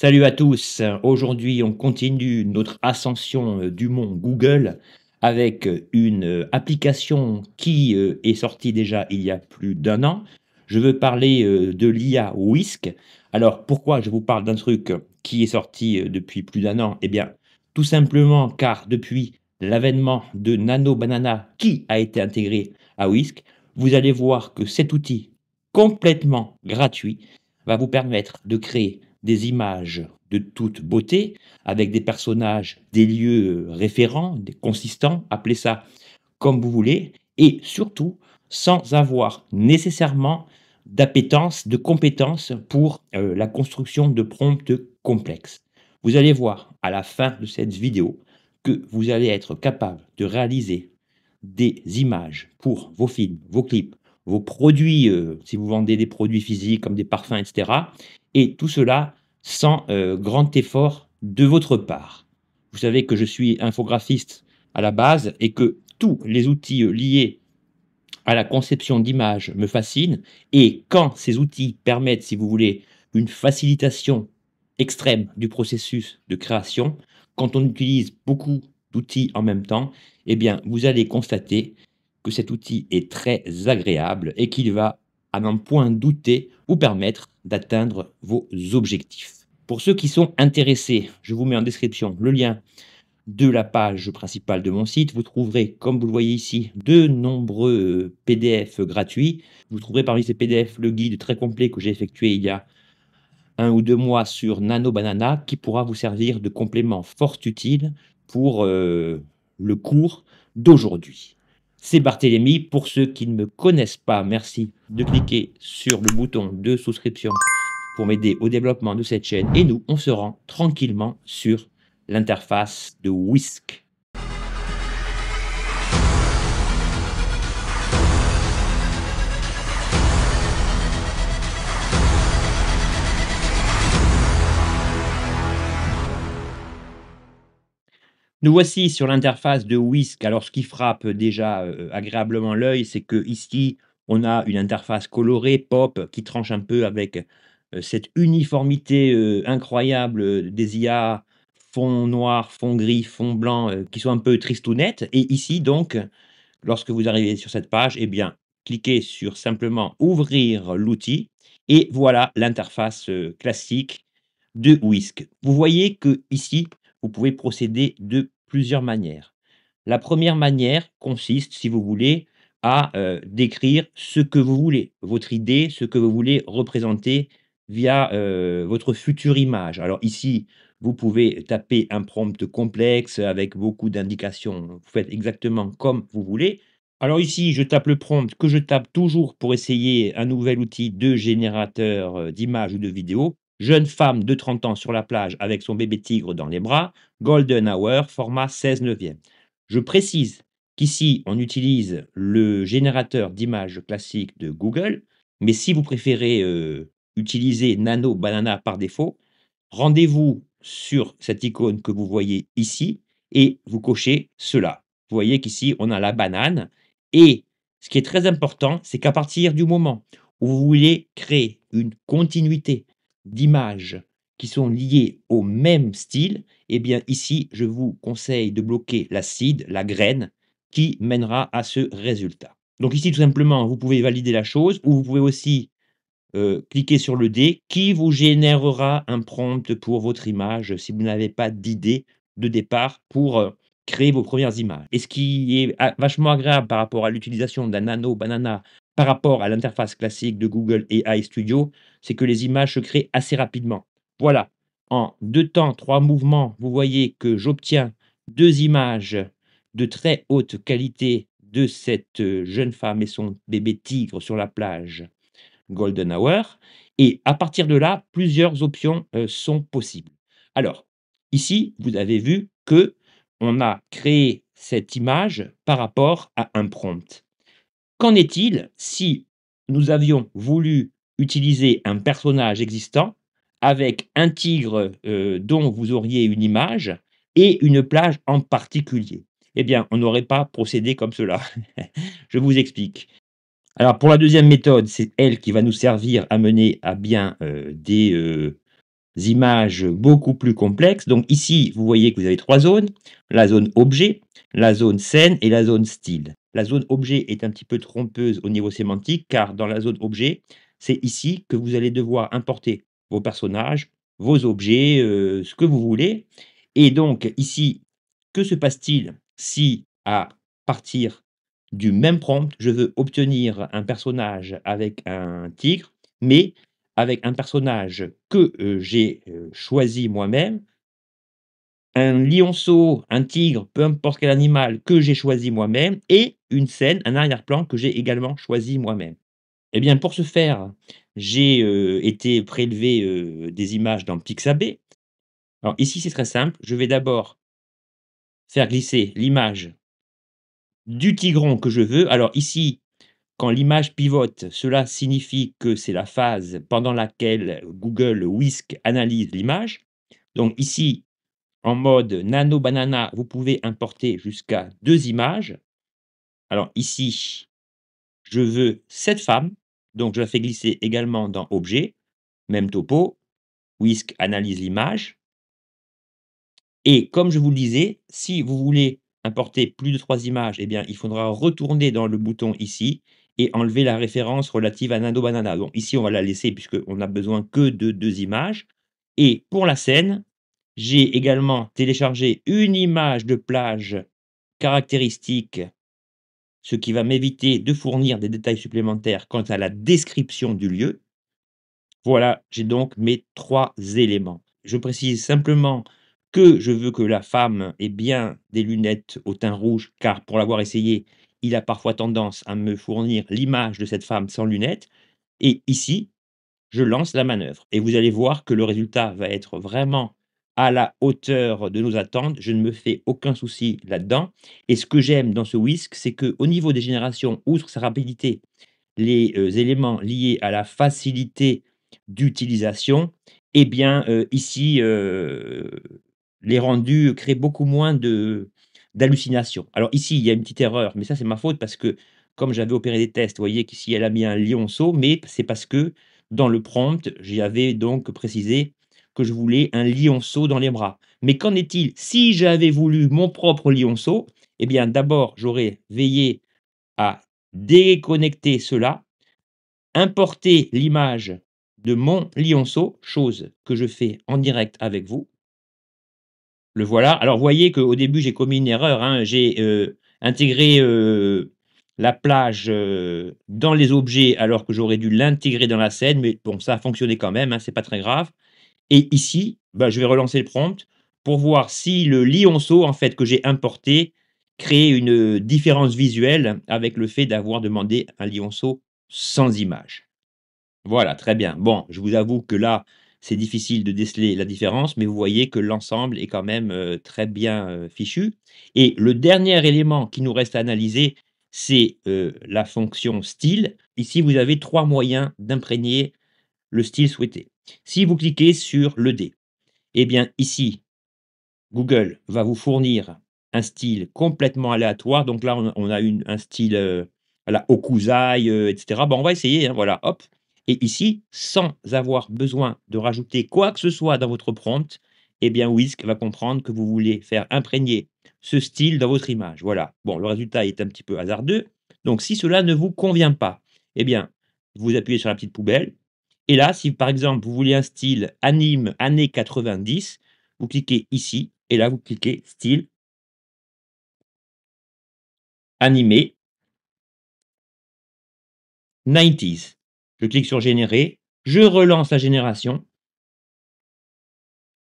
Salut à tous. Aujourd'hui, on continue notre ascension du mont Google avec une application qui est sortie déjà il y a plus d'un an. Je veux parler de l'IA Whisk. Alors, pourquoi je vous parle d'un truc qui est sorti depuis plus d'un an? Eh bien, tout simplement car depuis l'avènement de Nano Banana qui a été intégré à Whisk, vous allez voir que cet outil complètement gratuit va vous permettre de créer des images de toute beauté, avec des personnages, des lieux référents, des consistants, appelez ça comme vous voulez, et surtout sans avoir nécessairement d'appétence, de compétences pour la construction de prompts complexes. Vous allez voir à la fin de cette vidéo que vous allez être capable de réaliser des images pour vos films, vos clips, vos produits, si vous vendez des produits physiques comme des parfums, etc. Et tout cela sans grand effort de votre part. Vous savez que je suis infographiste à la base et que tous les outils liés à la conception d'images me fascinent. Et quand ces outils permettent, si vous voulez, une facilitation extrême du processus de création, quand on utilise beaucoup d'outils en même temps, eh bien, vous allez constater que cet outil est très agréable et qu'il va, à n'en point douter, vous permettre d'atteindre vos objectifs. Pour ceux qui sont intéressés, je vous mets en description le lien de la page principale de mon site. Vous trouverez, comme vous le voyez ici, de nombreux PDF gratuits. Vous trouverez parmi ces PDF le guide très complet que j'ai effectué il y a 1 ou 2 mois sur Nano Banana qui pourra vous servir de complément fort utile pour le cours d'aujourd'hui. C'est Barthélémy. Pour ceux qui ne me connaissent pas, merci de cliquer sur le bouton de souscription pour m'aider au développement de cette chaîne. Et nous, on se rend tranquillement sur l'interface de Whisk. Nous voici sur l'interface de Whisk. Alors, ce qui frappe déjà agréablement l'œil, c'est que ici, on a une interface colorée, pop, qui tranche un peu avec cette uniformité incroyable des IA, fond noir, fond gris, fond blanc, qui sont un peu tristounettes. Et ici, donc, lorsque vous arrivez sur cette page, eh bien, cliquez sur simplement ouvrir l'outil et voilà l'interface classique de Whisk. Vous voyez que ici, vous pouvez procéder de plusieurs manières. La première manière consiste, si vous voulez, à décrire ce que vous voulez, votre idée, ce que vous voulez représenter via votre future image. Alors ici, vous pouvez taper un prompt complexe avec beaucoup d'indications. Vous faites exactement comme vous voulez. Alors ici, je tape le prompt que je tape toujours pour essayer un nouvel outil de générateur d'images ou de vidéos. Jeune femme de 30 ans sur la plage avec son bébé tigre dans les bras, Golden Hour, format 16 neuvième. Je précise qu'ici, on utilise le générateur d'images classique de Google, mais si vous préférez utiliser Nano Banana par défaut, rendez-vous sur cette icône que vous voyez ici et vous cochez cela. Vous voyez qu'ici, on a la banane et ce qui est très important, c'est qu'à partir du moment où vous voulez créer une continuité d'images qui sont liées au même style, eh bien ici, je vous conseille de bloquer la seed, la graine, qui mènera à ce résultat. Donc ici, tout simplement, vous pouvez valider la chose ou vous pouvez aussi cliquez sur le dé qui vous générera un prompt pour votre image si vous n'avez pas d'idée de départ pour créer vos premières images. Et ce qui est vachement agréable par rapport à l'utilisation d'un Nano Banana par rapport à l'interface classique de Google AI Studio, c'est que les images se créent assez rapidement. Voilà, en 2 temps, 3 mouvements, vous voyez que j'obtiens 2 images de très haute qualité de cette jeune femme et son bébé tigre sur la plage Golden Hour et à partir de là, plusieurs options, sont possibles. Alors, ici, vous avez vu que on a créé cette image par rapport à un prompt. Qu'en est-il si nous avions voulu utiliser un personnage existant avec un tigre, dont vous auriez une image et une plage en particulier? Eh bien, on n'aurait pas procédé comme cela. Je vous explique. Alors pour la deuxième méthode, c'est elle qui va nous servir à mener à bien, des images beaucoup plus complexes. Donc ici, vous voyez que vous avez 3 zones, la zone objet, la zone scène et la zone style. La zone objet est un petit peu trompeuse au niveau sémantique, car dans la zone objet, c'est ici que vous allez devoir importer vos personnages, vos objets, ce que vous voulez. Et donc ici, que se passe-t-il si à partir du même prompt, je veux obtenir un personnage avec un tigre, mais avec un personnage que, j'ai, choisi moi-même, un lionceau, un tigre, peu importe quel animal que j'ai choisi moi-même et une scène, un arrière-plan que j'ai également choisi moi-même. Eh bien, pour ce faire, j'ai, été prélever, des images dans Pixabay. Alors ici, c'est très simple, je vais d'abord faire glisser l'image du tigron que je veux. Alors ici, quand l'image pivote, cela signifie que c'est la phase pendant laquelle Google Whisk analyse l'image. Donc ici, en mode nano banana, vous pouvez importer jusqu'à 2 images. Alors ici, je veux cette femme, donc je la fais glisser également dans objet, même topo, Whisk analyse l'image. Et comme je vous le disais, si vous voulez importer plus de 3 images, eh bien, il faudra retourner dans le bouton ici et enlever la référence relative à Nano Banana. Donc ici, on va la laisser puisqu'on n'a besoin que de 2 images. Et pour la scène, j'ai également téléchargé une image de plage caractéristique, ce qui va m'éviter de fournir des détails supplémentaires quant à la description du lieu. Voilà, j'ai donc mes 3 éléments. Je précise simplement que je veux que la femme ait bien des lunettes au teint rouge, car pour l'avoir essayé, il a parfois tendance à me fournir l'image de cette femme sans lunettes. Et ici, je lance la manœuvre et vous allez voir que le résultat va être vraiment à la hauteur de nos attentes. Je ne me fais aucun souci là-dedans et ce que j'aime dans ce whisk, c'est qu'au niveau des générations, outre sa rapidité, les, éléments liés à la facilité d'utilisation, eh bien, ici, les rendus créent beaucoup moins de d'hallucinations. Alors ici, il y a une petite erreur, mais ça, c'est ma faute parce que comme j'avais opéré des tests, vous voyez qu'ici, elle a mis un lionceau, mais c'est parce que dans le prompt, j'avais donc précisé que je voulais un lionceau dans les bras. Mais qu'en est-il si j'avais voulu mon propre lionceau? Eh bien, d'abord, j'aurais veillé à déconnecter cela, importer l'image de mon lionceau, chose que je fais en direct avec vous. Le voilà. Alors, vous voyez qu'au début, j'ai commis une erreur, hein. J'ai, intégré, la plage, dans les objets alors que j'aurais dû l'intégrer dans la scène, mais bon, ça a fonctionné quand même, hein, c'est pas très grave. Et ici, bah, je vais relancer le prompt pour voir si le lionceau, en fait, que j'ai importé crée une, différence visuelle avec le fait d'avoir demandé un lionceau sans image. Voilà, très bien. Bon, je vous avoue que là, c'est difficile de déceler la différence, mais vous voyez que l'ensemble est quand même, très bien, fichu. Et le dernier élément qui nous reste à analyser, c'est, la fonction style. Ici, vous avez 3 moyens d'imprégner le style souhaité. Si vous cliquez sur le dé, eh bien ici, Google va vous fournir un style complètement aléatoire. Donc là, on a un style, à la Hokusai, et cetera. Bah, on va essayer, hein, voilà, hop. Et ici, sans avoir besoin de rajouter quoi que ce soit dans votre prompt, eh bien Whisk va comprendre que vous voulez faire imprégner ce style dans votre image. Voilà. Bon, le résultat est un petit peu hasardeux. Donc si cela ne vous convient pas, eh bien, vous appuyez sur la petite poubelle. Et là, si par exemple, vous voulez un style anime années 90, vous cliquez ici et là, vous cliquez style, animé, 90s. Je clique sur générer, je relance la génération.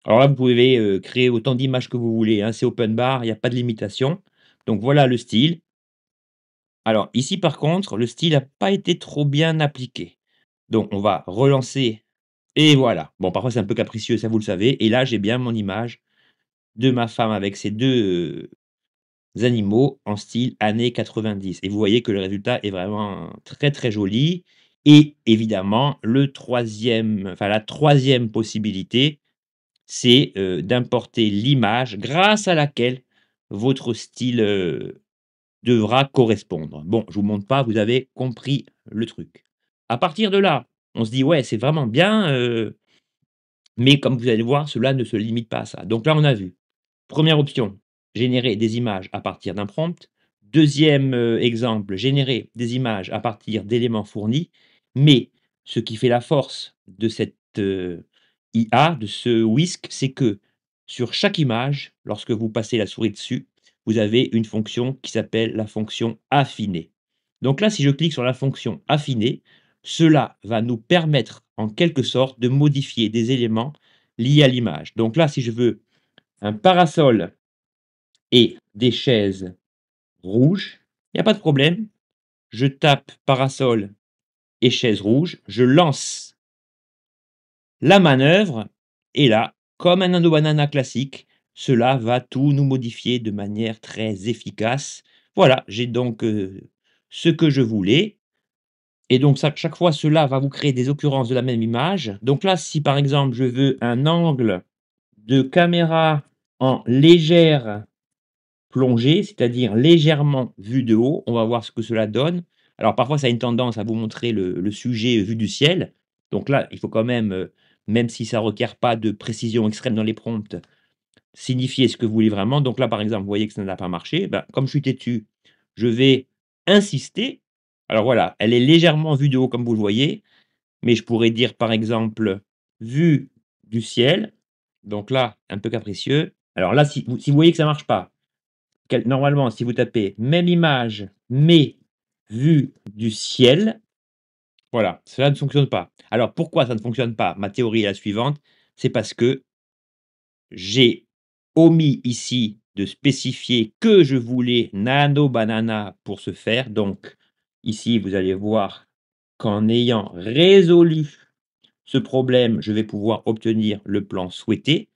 Alors là, vous pouvez, créer autant d'images que vous voulez, hein, c'est open bar, il y a pas de limitation. Donc voilà le style. Alors ici, par contre, le style n'a pas été trop bien appliqué. Donc on va relancer et voilà. Bon, parfois c'est un peu capricieux, ça vous le savez et là, j'ai bien mon image de ma femme avec ses 2 animaux en style années 90 et vous voyez que le résultat est vraiment très, très joli et évidemment le troisième, enfin la troisième possibilité, c'est, d'importer l'image grâce à laquelle votre style, devra correspondre. Bon, je vous montre pas, vous avez compris le truc. À partir de là, on se dit: «Ouais, c'est vraiment bien, Mais comme vous allez le voir, cela ne se limite pas à ça. Donc là, on a vu, première option, générer des images à partir d'un prompt. Deuxième exemple, générer des images à partir d'éléments fournis. Mais ce qui fait la force de cette IA, de ce Whisk, c'est que sur chaque image, lorsque vous passez la souris dessus, vous avez une fonction qui s'appelle la fonction affiner. Donc là, si je clique sur la fonction affiner, cela va nous permettre en quelque sorte de modifier des éléments liés à l'image. Donc là, si je veux un parasol et des chaises rouges, il n'y a pas de problème. Je tape parasol et chaise rouge, je lance la manœuvre et là, comme un Nano Banana classique, cela va tout nous modifier de manière très efficace. Voilà, j'ai donc ce que je voulais. Et donc ça, chaque fois, cela va vous créer des occurrences de la même image. Donc là, si par exemple, je veux un angle de caméra en légère plongée, c'est-à-dire légèrement vue de haut, on va voir ce que cela donne. Alors parfois, ça a une tendance à vous montrer le sujet vu du ciel. Donc là, il faut quand même, même si ça requiert pas de précision extrême dans les prompts, signifier ce que vous voulez vraiment. Donc là, par exemple, vous voyez que ça n'a pas marché. Ben, comme je suis têtu, je vais insister. Alors voilà, elle est légèrement vue de haut comme vous le voyez, mais je pourrais dire par exemple, vue du ciel. Donc là, un peu capricieux. Alors là, si vous voyez que ça ne marche pas, normalement, si vous tapez même image, mais vue du ciel, voilà, cela ne fonctionne pas. Alors pourquoi ça ne fonctionne pas? Ma théorie est la suivante, c'est parce que j'ai omis ici de spécifier que je voulais Nano Banana pour ce faire. Donc ici, vous allez voir qu'en ayant résolu ce problème, je vais pouvoir obtenir le plan souhaité.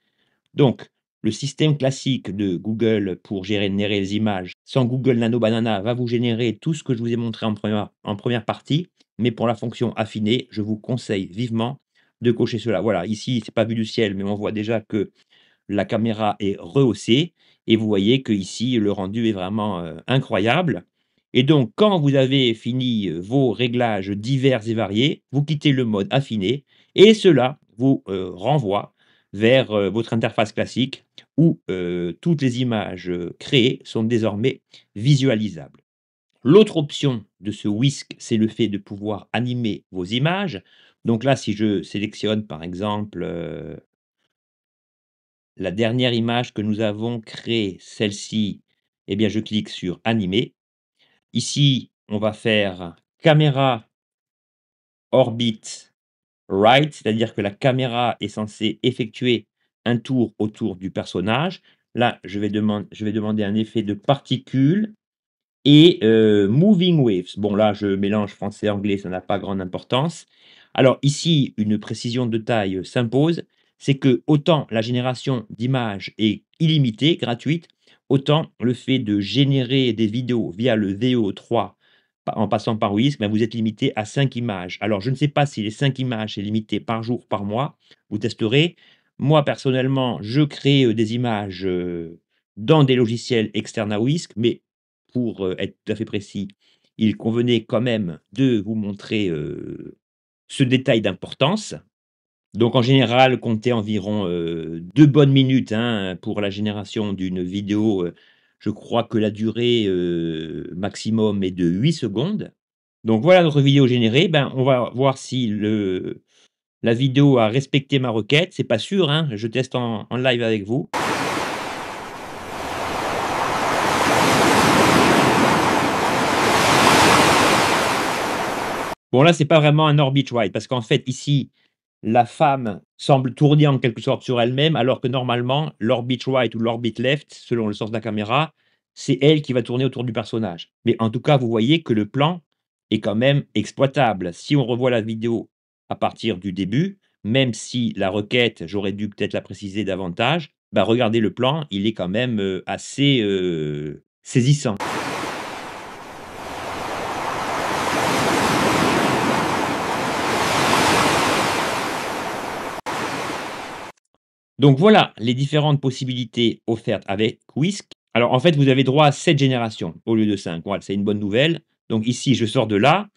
Donc, le système classique de Google pour générer les images, sans Google Nano Banana, va vous générer tout ce que je vous ai montré en première partie. Mais pour la fonction affinée, je vous conseille vivement de cocher cela. Voilà, ici, c'est pas vu du ciel, mais on voit déjà que la caméra est rehaussée et vous voyez que ici le rendu est vraiment, incroyable et donc quand vous avez fini, vos réglages divers et variés, vous quittez le mode affiné et cela vous, renvoie vers, votre interface classique où, toutes les images, créées sont désormais visualisables. L'autre option de ce Whisk, c'est le fait de pouvoir animer vos images. Donc là, si je sélectionne par exemple, la dernière image que nous avons créée, celle-ci, eh bien, je clique sur animer. Ici, on va faire caméra orbite right, c'est-à-dire que la caméra est censée effectuer un tour autour du personnage. Là, je vais demander un effet de particules et moving waves. Bon là, je mélange français et anglais, ça n'a pas grande importance. Alors ici, une précision de taille s'impose, c'est que autant la génération d'images est illimitée, gratuite, autant le fait de générer des vidéos via le VO3 en passant par Whisk, ben, vous êtes limité à 5 images. Alors je ne sais pas si les 5 images, c'est limité par jour, par mois, vous testerez. Moi personnellement, je crée, des images, dans des logiciels externes à Whisk, mais pour, être tout à fait précis, il convenait quand même de vous montrer, ce détail d'importance. Donc en général, comptez environ, 2 bonnes minutes, hein, pour la génération d'une vidéo, je crois que la durée, maximum est de 8 secondes. Donc voilà notre vidéo générée. Ben, on va voir si la vidéo a respecté ma requête. C'est pas sûr, hein, je teste en live avec vous. Bon là, c'est pas vraiment un orbit right parce qu'en fait ici, la femme semble tourner en quelque sorte sur elle-même, alors que normalement l'orbit right ou l'orbit left, selon le sens de la caméra, c'est elle qui va tourner autour du personnage. Mais en tout cas, vous voyez que le plan est quand même exploitable. Si on revoit la vidéo à partir du début, même si la requête, j'aurais dû peut-être la préciser davantage, bah, regardez le plan, il est quand même, assez, saisissant. Donc voilà les différentes possibilités offertes avec Whisk. Alors en fait, vous avez droit à 7 générations au lieu de 5. Voilà, c'est une bonne nouvelle. Donc ici, je sors de là.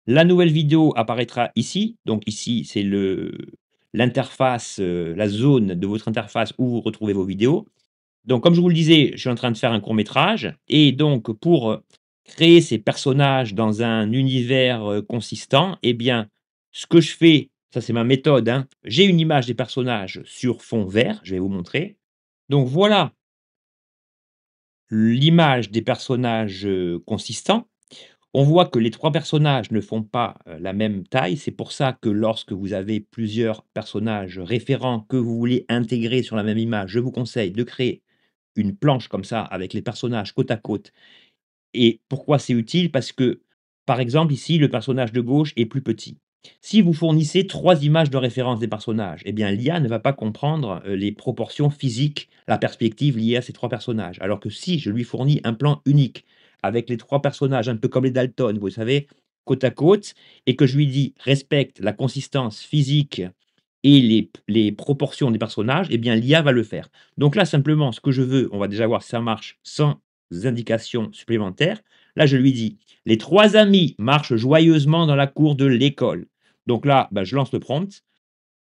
La nouvelle vidéo apparaîtra ici. Donc ici, c'est l'interface, la zone de votre interface où vous retrouvez vos vidéos. Donc comme je vous le disais, je suis en train de faire un court métrage et donc pour, créer ces personnages dans un univers, consistant et bien, ce que je fais, ça c'est ma méthode, hein, j'ai une image des personnages sur fond vert, je vais vous montrer. Donc voilà l'image des personnages, consistants. On voit que les 3 personnages ne font pas, la même taille. C'est pour ça que lorsque vous avez plusieurs personnages référents que vous voulez intégrer sur la même image, je vous conseille de créer une planche comme ça avec les personnages côte à côte. Et pourquoi c'est utile? Parce que, par exemple, ici, le personnage de gauche est plus petit. Si vous fournissez 3 images de référence des personnages, eh bien l'IA ne va pas comprendre, les proportions physiques, la perspective liée à ces 3 personnages. Alors que si je lui fournis un plan unique avec les 3 personnages, un peu comme les Dalton, vous savez, côte à côte et que je lui dis: «Respecte la consistance physique et les proportions des personnages», eh bien l'IA va le faire. Donc là, simplement, ce que je veux, on va déjà voir si ça marche sans indications supplémentaires. Là, je lui dis: «Les 3 amis marchent joyeusement dans la cour de l'école». Donc là, bah, je lance le prompt.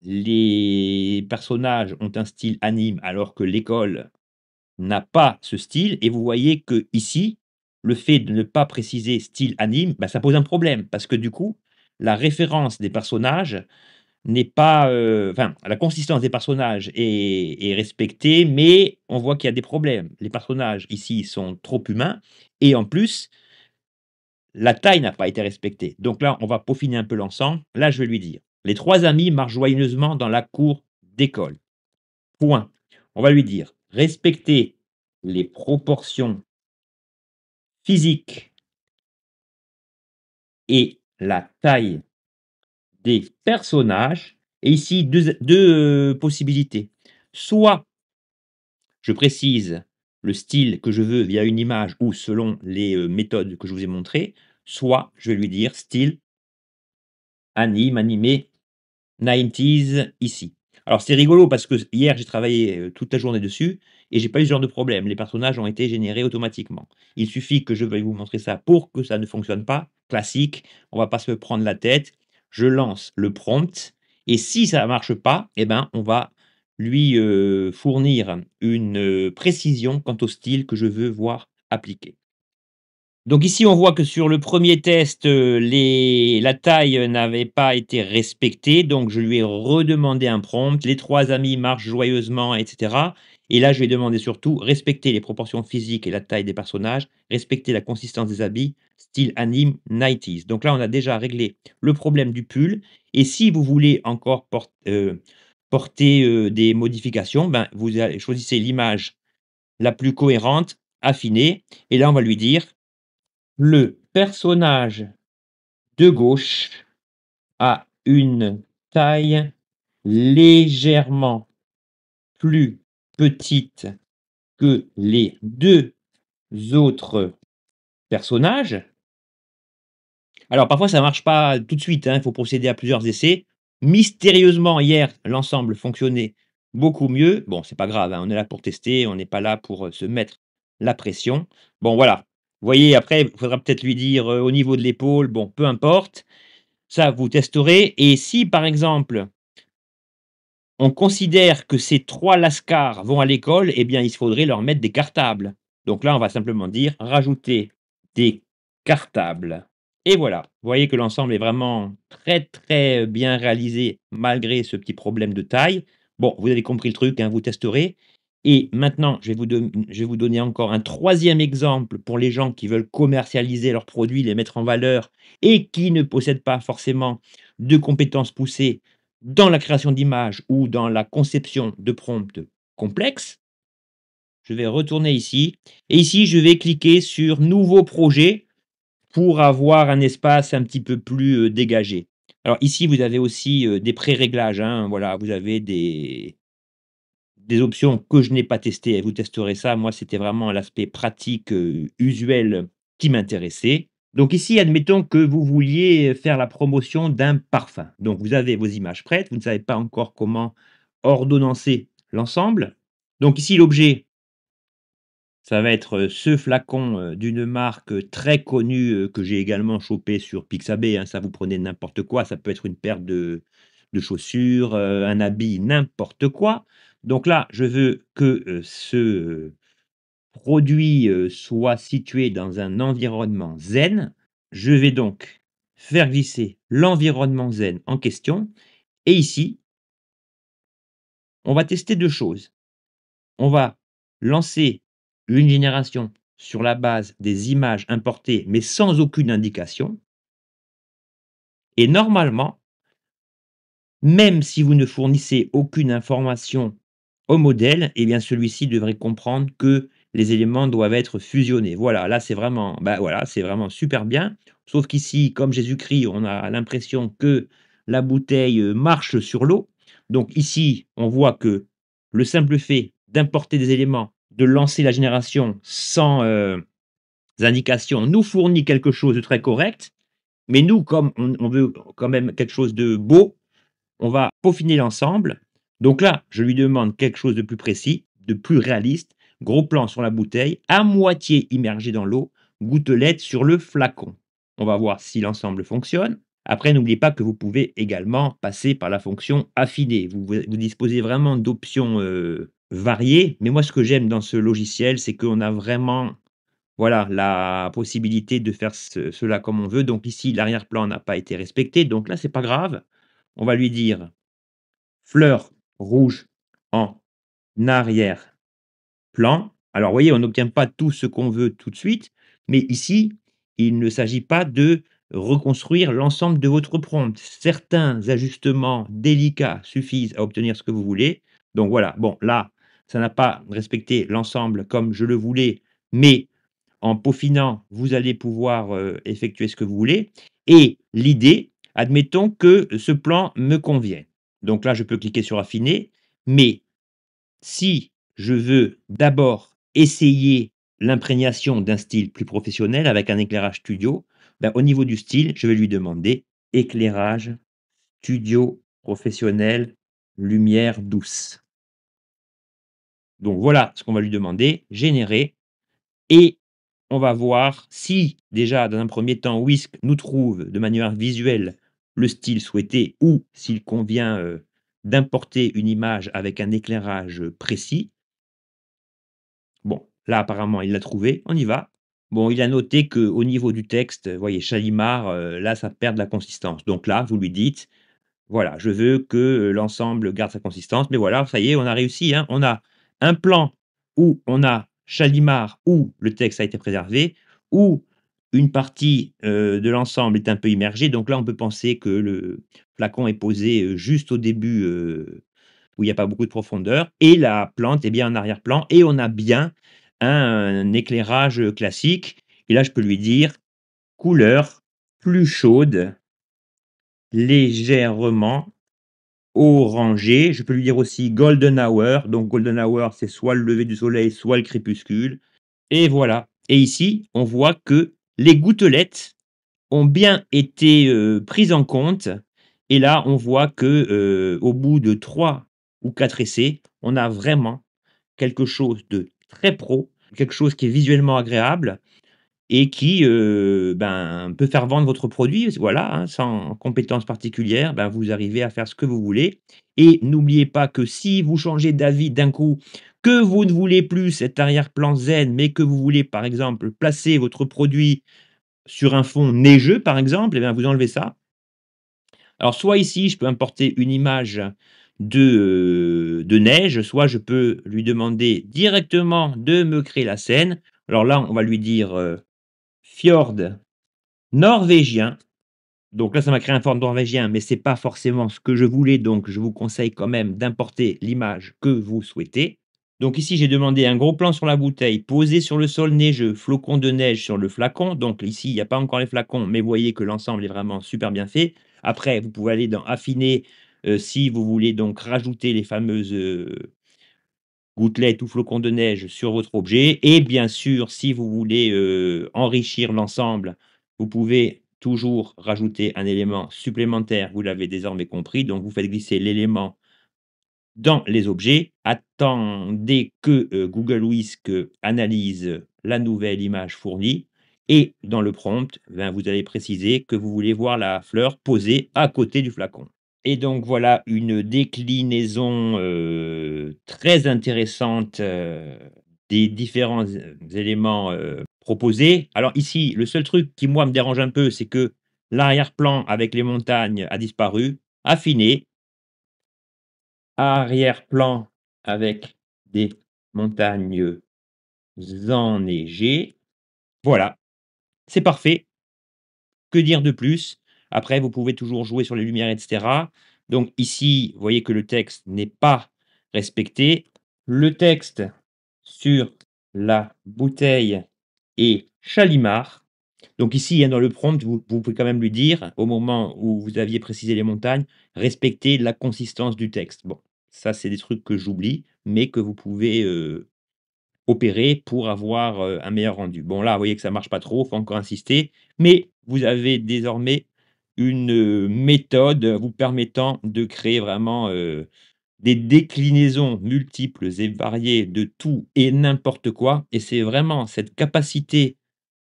Les personnages ont un style anime alors que l'école n'a pas ce style et vous voyez que ici, le fait de ne pas préciser style anime, bah, ça pose un problème parce que du coup, la référence des personnages n'est pas, enfin, la consistance des personnages est respectée, mais on voit qu'il y a des problèmes. Les personnages ici sont trop humains et en plus, la taille n'a pas été respectée. Donc là, on va peaufiner un peu l'ensemble. Là, je vais lui dire: «Les 3 amis marchent joyeusement dans la cour d'école. Point». On va lui dire: «Respecter les proportions physiques et la taille des personnages» et ici deux possibilités. Soit je précise le style que je veux via une image ou selon les, méthodes que je vous ai montrées, soit je vais lui dire style anime, animé 90s ici. Alors c'est rigolo parce que hier j'ai travaillé, toute la journée dessus et j'ai pas eu ce genre de problème. Les personnages ont été générés automatiquement. Il suffit que je veuille vous montrer ça pour que ça ne fonctionne pas. Classique, on va pas se prendre la tête. Je lance le prompt et si ça ne marche pas, eh ben, on va lui, fournir une, précision quant au style que je veux voir appliqué. Donc ici, on voit que sur le premier test, la taille, n'avait pas été respectée, donc je lui ai redemandé un prompt. Les 3 amis marchent joyeusement et cetera et là, je lui ai demandé surtout: respecter les proportions physiques et la taille des personnages, respecter la consistance des habits, style anime 90s. Donc là, on a déjà réglé le problème du pull et si vous voulez encore porter, des modifications, ben, vous allez choisissez l'image la plus cohérente, affinée et là, on va lui dire: le personnage de gauche a une taille légèrement plus petite que les 2 autres personnages. Alors parfois ça marche pas tout de suite, hein, il faut procéder à plusieurs essais. Mystérieusement hier, l'ensemble fonctionnait beaucoup mieux. Bon, c'est pas grave, hein, on est là pour tester, on n'est pas là pour, se mettre la pression. Bon voilà, vous voyez après il faudra peut-être lui dire, au niveau de l'épaule, bon peu importe. Ça, vous testerez et si, par exemple, on considère que ces 3 lascars vont à l'école, eh bien, il faudrait leur mettre des cartables. Donc là, on va simplement dire: «Rajouter des cartables» et voilà. Vous voyez que l'ensemble est vraiment très, très, bien réalisé malgré ce petit problème de taille. Bon, vous avez compris le truc, hein, vous testerez et maintenant, je vais vous donner encore un troisième exemple pour les gens qui veulent commercialiser leurs produits, les mettre en valeur et qui ne possèdent pas forcément de compétences poussées dans la création d'images ou dans la conception de prompts complexes. Je vais retourner ici et ici, je vais cliquer sur «Nouveau projet» pour avoir un espace un petit peu plus, dégagé. Alors ici, vous avez aussi, des pré-réglages, hein, voilà, vous avez des options que je n'ai pas testées, vous testerez ça. Moi, c'était vraiment l'aspect pratique, usuel qui m'intéressait. Donc ici, admettons que vous vouliez faire la promotion d'un parfum. Donc vous avez vos images prêtes, vous ne savez pas encore comment ordonnancer l'ensemble. Donc ici, l'objet, ça va être, ce flacon, d'une marque, très connue, que j'ai également chopé sur Pixabay, hein. Ça, vous prenez n'importe quoi, ça peut être une paire de chaussures, un habit, n'importe quoi. Donc là, je veux que, ce produit, soit situé dans un environnement zen. Je vais donc faire glisser l'environnement zen en question et ici, on va tester 2 choses. On va lancer une génération sur la base des images importées, mais sans aucune indication et normalement, même si vous ne fournissez aucune information au modèle, eh bien celui-ci devrait comprendre que les éléments doivent être fusionnés. Voilà, là c'est vraiment, bah, voilà, c'est vraiment super bien. Sauf qu'ici, comme Jésus-Christ, on a l'impression que la bouteille, marche sur l'eau. Donc ici, on voit que le simple fait d'importer des éléments, de lancer la génération sans, indication, nous fournit quelque chose de très correct. Mais nous, comme on veut quand même quelque chose de beau, on va peaufiner l'ensemble. Donc là, je lui demande quelque chose de plus précis, de plus réaliste. Gros plan sur la bouteille, à moitié immergée dans l'eau, gouttelette sur le flacon. On va voir si l'ensemble fonctionne. Après, n'oubliez pas que vous pouvez également passer par la fonction affiner. Vous disposez vraiment d'options variées. Mais moi, ce que j'aime dans ce logiciel, c'est qu'on a vraiment, voilà, la possibilité de faire cela comme on veut. Donc ici, l'arrière-plan n'a pas été respecté. Donc là, c'est pas grave. On va lui dire fleurs rouges en arrière-plan. Alors, vous voyez, on n'obtient pas tout ce qu'on veut tout de suite, mais ici, il ne s'agit pas de reconstruire l'ensemble de votre prompt. Certains ajustements délicats suffisent à obtenir ce que vous voulez. Donc voilà, bon, là, ça n'a pas respecté l'ensemble comme je le voulais, mais en peaufinant, vous allez pouvoir, effectuer ce que vous voulez et l'idée, admettons que ce plan me convient. Donc là, je peux cliquer sur affiner, mais si je veux d'abord essayer l'imprégnation d'un style plus professionnel avec un éclairage studio, ben, au niveau du style, je vais lui demander éclairage studio professionnel, lumière douce. Donc voilà ce qu'on va lui demander, générer et on va voir si, déjà, dans un premier temps, Whisk nous trouve de manière visuelle le style souhaité ou s'il convient, d'importer une image avec un éclairage, précis. Bon, là, apparemment, il l'a trouvé, on y va. Bon, il a noté qu'au niveau du texte, vous voyez, Chalimard, là, ça perd de la consistance. Donc là, vous lui dites: «Voilà, je veux que, l'ensemble garde sa consistance». Mais voilà, ça y est, on a réussi, hein. On a un plan où on a Chalimard, où le texte a été préservé, où une partie, de l'ensemble est un peu immergée. Donc là, on peut penser que le flacon est posé, juste au début, où il y a pas beaucoup de profondeur et la plante est bien en arrière-plan et on a bien un éclairage, classique et là, je peux lui dire: «Couleur plus chaude, légèrement orangée». Je peux lui dire aussi golden hour, donc golden hour, c'est soit le lever du soleil, soit le crépuscule et voilà et ici, on voit que les gouttelettes ont bien été, prises en compte et là, on voit que, au bout de 3 ou 4 essais, on a vraiment quelque chose de très pro, quelque chose qui est visuellement agréable et qui, ben, peut faire vendre votre produit. Voilà, hein, sans compétences particulières, ben, vous arrivez à faire ce que vous voulez et n'oubliez pas que si vous changez d'avis d'un coup, que vous ne voulez plus cet arrière-plan zen, mais que vous voulez, par exemple, placer votre produit sur un fond neigeux, par exemple, et bien, vous enlevez ça. Alors soit ici, je peux importer une image de neige, soit je peux lui demander directement de me créer la scène. Alors là, on va lui dire, fjord norvégien. Donc là, ça m'a créé un fjord norvégien, mais c'est pas forcément ce que je voulais, donc je vous conseille quand même d'importer l'image que vous souhaitez. Donc ici, j'ai demandé un gros plan sur la bouteille, posé sur le sol neigeux, flocons de neige sur le flacon. Donc ici, il n'y a pas encore les flacons, mais vous voyez que l'ensemble est vraiment super bien fait. Après, vous pouvez aller dans affiner, si vous voulez donc rajouter les fameuses, gouttelettes ou flocons de neige sur votre objet et bien sûr, si vous voulez, enrichir l'ensemble, vous pouvez toujours rajouter un élément supplémentaire, vous l'avez désormais compris. Donc vous faites glisser l'élément dans les objets, attendez que, Google Whisk, analyse la nouvelle image fournie et dans le prompt, ben, vous allez préciser que vous voulez voir la fleur posée à côté du flacon et donc voilà une déclinaison, très intéressante, des différents éléments, proposés. Alors ici, le seul truc qui moi me dérange un peu, c'est que l'arrière-plan avec les montagnes a disparu. Affiné, arrière-plan avec des montagnes enneigées. Voilà, c'est parfait. Que dire de plus? Après, vous pouvez toujours jouer sur les lumières et cetera. Donc ici, vous voyez que le texte n'est pas respecté. Le texte sur la bouteille est Chalimard. Donc ici, hein, dans le prompt, vous pouvez quand même lui dire, au moment où vous aviez précisé les montagnes: «Respectez la consistance du texte». Bon, ça, c'est des trucs que j'oublie, mais que vous pouvez, opérer pour avoir, un meilleur rendu. Bon là, vous voyez que ça marche pas trop, faut encore insister, mais vous avez désormais une, méthode vous permettant de créer vraiment, des déclinaisons multiples et variées de tout et n'importe quoi, et c'est vraiment cette capacité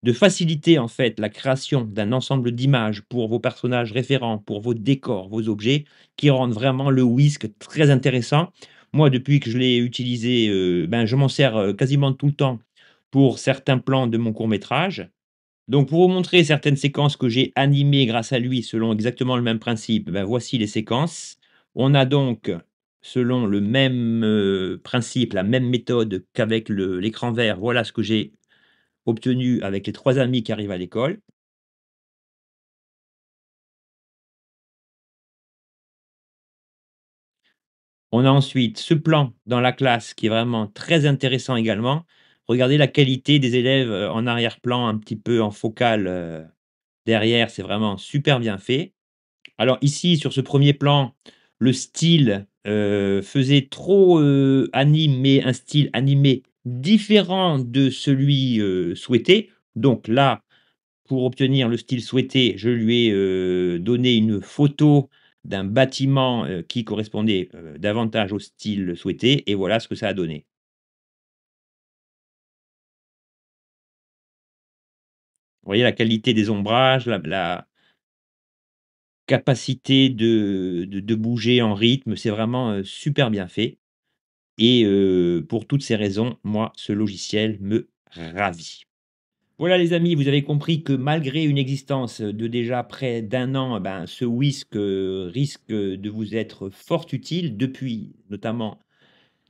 de faciliter, en fait, la création d'un ensemble d'images pour vos personnages référents, pour vos décors, vos objets, qui rendent vraiment le Whisk très intéressant. Moi, depuis que je l'ai utilisé, ben, je m'en sers, quasiment tout le temps pour certains plans de mon court métrage. Donc pour vous montrer certaines séquences que j'ai animées grâce à lui selon exactement le même principe, ben, voici les séquences. On a donc, selon le même, principe, la même méthode qu'avec l'écran vert, voilà ce que j'ai obtenu avec les 3 amis qui arrivent à l'école. On a ensuite ce plan dans la classe qui est vraiment très intéressant également. Regardez la qualité des élèves, en arrière-plan, un petit peu en focale, derrière, c'est vraiment super bien fait. Alors ici, sur ce premier plan, le style, faisait trop, anime, mais un style animé différent de celui, souhaité. Donc là, pour obtenir le style souhaité, je lui ai, donné une photo d'un bâtiment, qui correspondait, davantage au style souhaité, et voilà ce que ça a donné. Vous voyez la qualité des ombrages, la capacité de bouger en rythme, c'est vraiment, super bien fait, et pour toutes ces raisons, moi, ce logiciel me ravit. Voilà les amis, vous avez compris que malgré une existence de déjà près d'un an, ben, ce Whisk, risque de vous être fort utile depuis notamment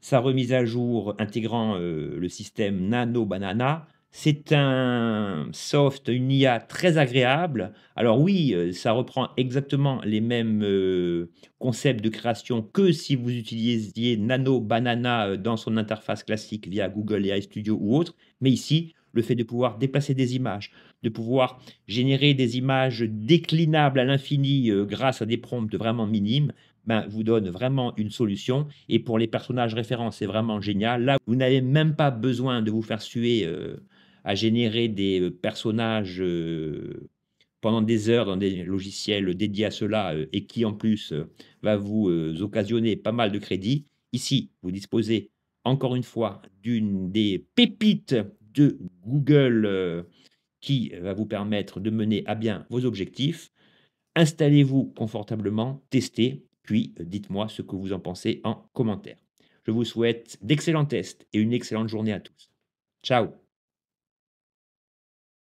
sa remise à jour intégrant, le système Nano Banana. C'est un soft, une IA très agréable. Alors oui, ça reprend exactement les mêmes, concepts de création que si vous utilisiez Nano Banana, dans son interface classique via Google AI Studio ou autre. Mais ici, le fait de pouvoir déplacer des images, de pouvoir générer des images déclinables à l'infini, grâce à des prompts vraiment minimes, ben, vous donne vraiment une solution, et pour les personnages référents, c'est vraiment génial. Là, vous n'avez même pas besoin de vous faire suer, à générer des, personnages, pendant des heures dans des logiciels dédiés à cela, et qui en plus, va vous, occasionner pas mal de crédits. Ici, vous disposez encore une fois d'une des pépites de Google, qui va vous permettre de mener à bien vos objectifs. Installez-vous confortablement, testez, puis dites-moi ce que vous en pensez en commentaire. Je vous souhaite d'excellents tests et une excellente journée à tous. Ciao.